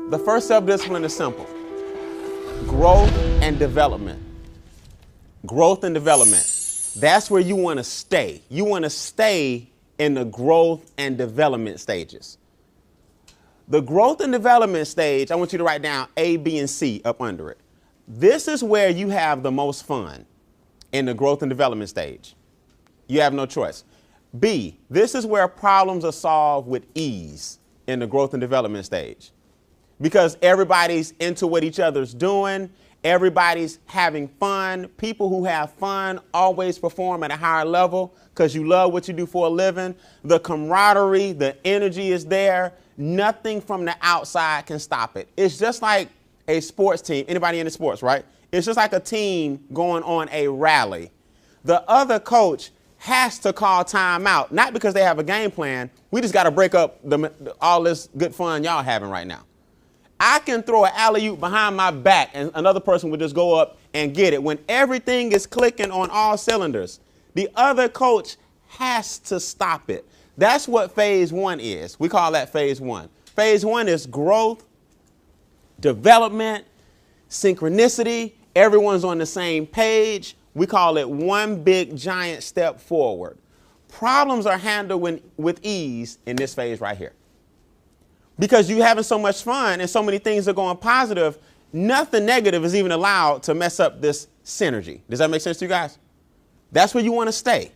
The first sub-discipline is simple. Growth and development. Growth and development. That's where you want to stay. You want to stay in the growth and development stages. The growth and development stage, I want you to write down A, B, and C up under it. This is where you have the most fun, in the growth and development stage. You have no choice. B, this is where problems are solved with ease, in the growth and development stage. Because everybody's into what each other's doing. Everybody's having fun. People who have fun always perform at a higher level because you love what you do for a living. The camaraderie, the energy is there. Nothing from the outside can stop it. It's just like a sports team. Anybody into sports, right? It's just like a team going on a rally. The other coach has to call timeout, not because they have a game plan. We just got to break up all this good fun y'all having right now. I can throw an alley-oop behind my back and another person would just go up and get it. When everything is clicking on all cylinders, the other coach has to stop it. That's what phase one is. We call that phase one. Phase one is growth, development, synchronicity. Everyone's on the same page. We call it one big giant step forward. Problems are handled with ease in this phase right here. Because you're having so much fun and so many things are going positive, nothing negative is even allowed to mess up this synergy. Does that make sense to you guys? That's where you want to stay.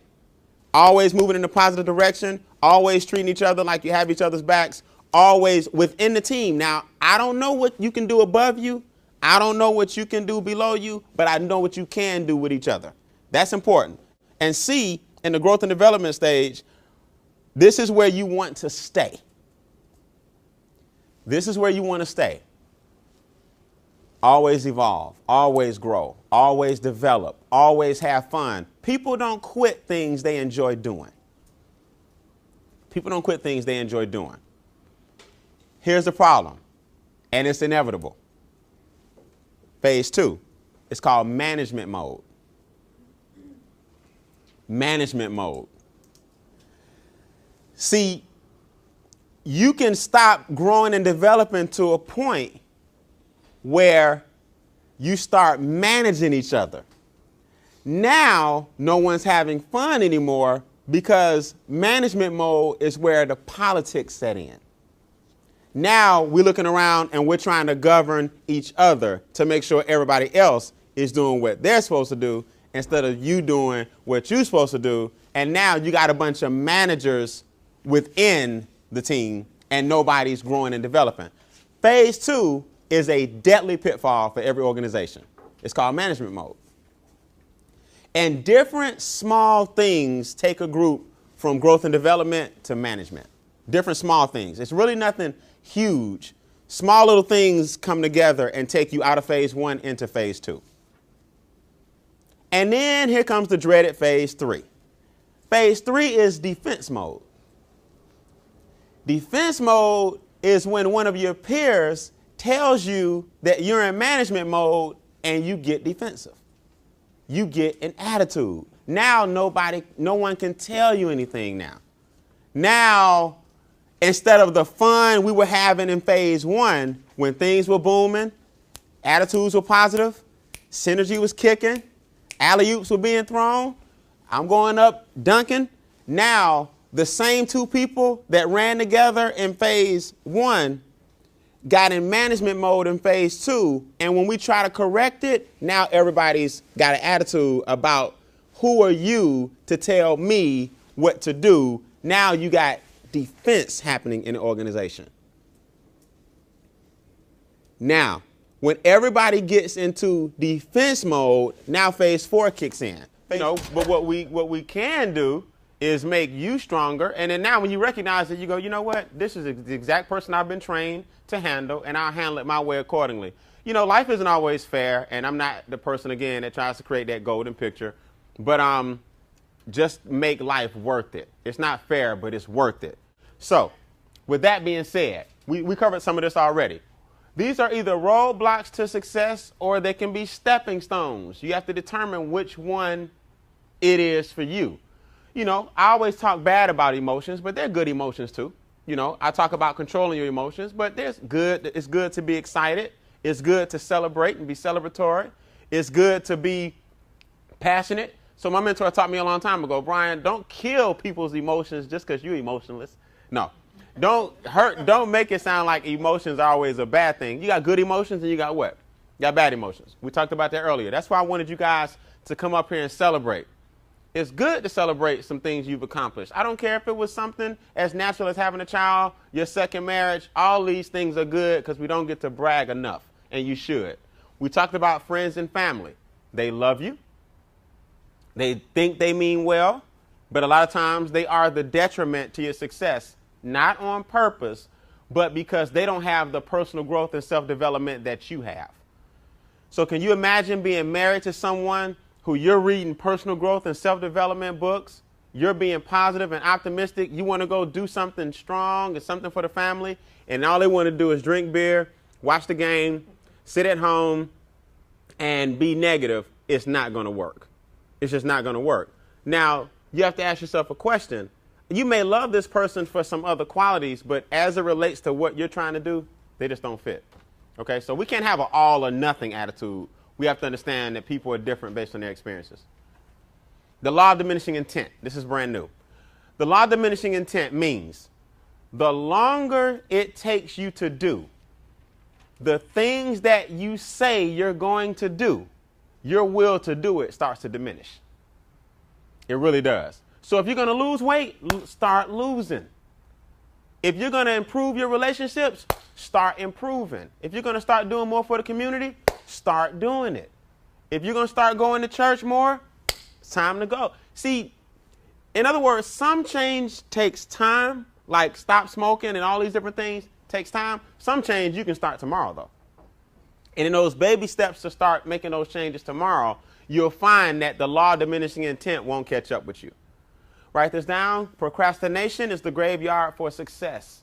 Always moving in a positive direction, always treating each other like you have each other's backs, always within the team. Now, I don't know what you can do above you. I don't know what you can do below you, but I know what you can do with each other. That's important. And C, in the growth and development stage, this is where you want to stay. This is where you want to stay. Always evolve, always grow, always develop, always have fun. People don't quit things they enjoy doing. People don't quit things they enjoy doing. Here's the problem, and it's inevitable. Phase two, it's called management mode. Management mode. See, you can stop growing and developing to a point where you start managing each other. Now, no one's having fun anymore because management mode is where the politics set in. Now we're looking around and we're trying to govern each other to make sure everybody else is doing what they're supposed to do instead of you doing what you're supposed to do. And now you got a bunch of managers within the team and nobody's growing and developing. Phase two is a deadly pitfall for every organization. It's called management mode. And different small things take a group from growth and development to management. Different small things. It's really nothing huge. Small little things come together and take you out of phase one into phase two. And then here comes the dreaded phase three. Phase three is defense mode. Defense mode is when one of your peers tells you that you're in management mode and you get defensive. You get an attitude. Now no one can tell you anything now. Now, instead of the fun we were having in phase one, when things were booming, attitudes were positive, synergy was kicking, alley-oops were being thrown, I'm going up dunking. Now, the same two people that ran together in phase one got in management mode in phase two. And when we try to correct it, now everybody's got an attitude about who are you to tell me what to do. Now you got defense happening in the organization. Now, when everybody gets into defense mode, now phase four kicks in. But what we can do is make you stronger. And then now when you recognize it, you go, you know what? This is the exact person I've been trained to handle, and I'll handle it my way accordingly. You know, life isn't always fair, and I'm not the person, again, that tries to create that golden picture. But just make life worth it. It's not fair, but it's worth it. So with that being said, we covered some of this already. These are either roadblocks to success or they can be stepping stones. You have to determine which one it is for you. You know, I always talk bad about emotions, but they're good emotions too. You know, I talk about controlling your emotions, but it's good to be excited. It's good to celebrate and be celebratory. It's good to be passionate. So my mentor taught me a long time ago, Brian, don't kill people's emotions just because you're emotionless. No, don't make it sound like emotions are always a bad thing. You got good emotions and you got what? You got bad emotions. We talked about that earlier. That's why I wanted you guys to come up here and celebrate. It's good to celebrate some things you've accomplished. I don't care if it was something as natural as having a child, your second marriage. All these things are good because we don't get to brag enough, and you should. We talked about friends and family. They love you. They think they mean well, but a lot of times they are the detriment to your success, not on purpose, but because they don't have the personal growth and self-development that you have. So can you imagine being married to someone who you're reading personal growth and self-development books, you're being positive and optimistic, you want to go do something strong and something for the family, and all they want to do is drink beer, watch the game, sit at home, and be negative? It's not going to work. It's just not going to work. Now, you have to ask yourself a question. You may love this person for some other qualities, but as it relates to what you're trying to do, they just don't fit. Okay, so we can't have an all or nothing attitude. We have to understand that people are different based on their experiences. The law of diminishing intent. This is brand new. The law of diminishing intent means the longer it takes you to do the things that you say you're going to do, your will to do it starts to diminish. It really does. So if you're going to lose weight, start losing. If you're going to improve your relationships, start improving. If you're going to start doing more for the community, start doing it. If you're going to start going to church more, it's time to go. See, in other words, some change takes time, like stop smoking and all these different things takes time. Some change you can start tomorrow, though. And in those baby steps to start making those changes tomorrow, you'll find that the law of diminishing intent won't catch up with you. Write this down. Procrastination is the graveyard for success.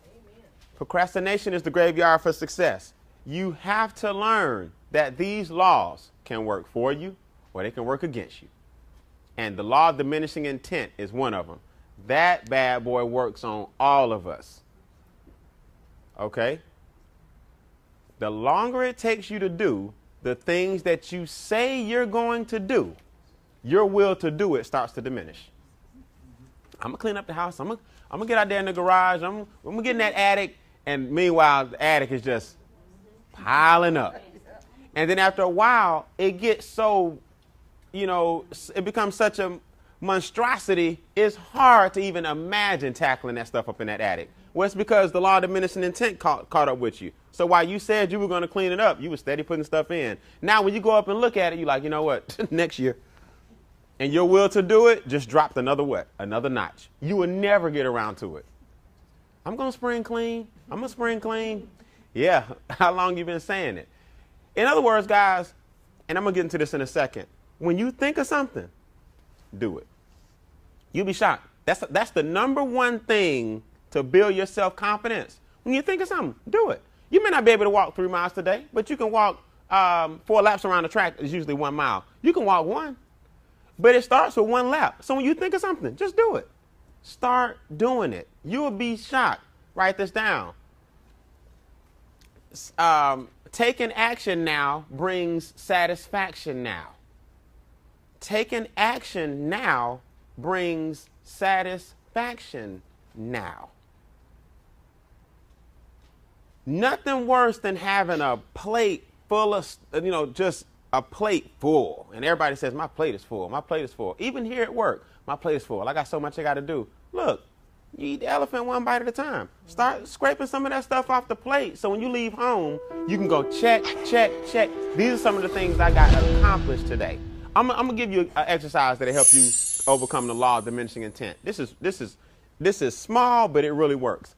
Amen. Procrastination is the graveyard for success. You have to learn that these laws can work for you or they can work against you. And the law of diminishing intent is one of them. That bad boy works on all of us. Okay? The longer it takes you to do the things that you say you're going to do, your will to do it starts to diminish. I'm going to clean up the house. I'm going to get out there in the garage. I'm going to get in that attic. And meanwhile, the attic is just piling up. And then after a while, it gets so, it becomes such a monstrosity. It's hard to even imagine tackling that stuff up in that attic. Well, it's because the law of diminishing intent caught up with you. So while you said you were going to clean it up, you were steady putting stuff in. Now, when you go up and look at it, you're like, you know what, next year. And your will to do it just dropped another notch. You will never get around to it. I'm going to spring clean. I'm going to spring clean. Yeah, how long you been saying it? In other words, guys, and I'm going to get into this in a second. When you think of something, do it. You'll be shocked. That's the number one thing to build your self-confidence. When you think of something, do it. You may not be able to walk 3 miles today, but you can walk 4 laps around the track. Is usually 1 mile. You can walk 1. But it starts with 1 lap. So when you think of something, just do it. Start doing it. You will be shocked. Write this down. Taking action now brings satisfaction now. Taking action now brings satisfaction now. Nothing worse than having a plate full of, just a plate full. And everybody says, my plate is full. My plate is full. Even here at work, my plate is full. I got so much I got to do. Look, you eat the elephant one bite at a time. Start scraping some of that stuff off the plate. So when you leave home, you can go check, check, check. These are some of the things I got accomplished today. I'm going to give you an exercise that'll help you overcome the law of diminishing intent. This is small, but it really works.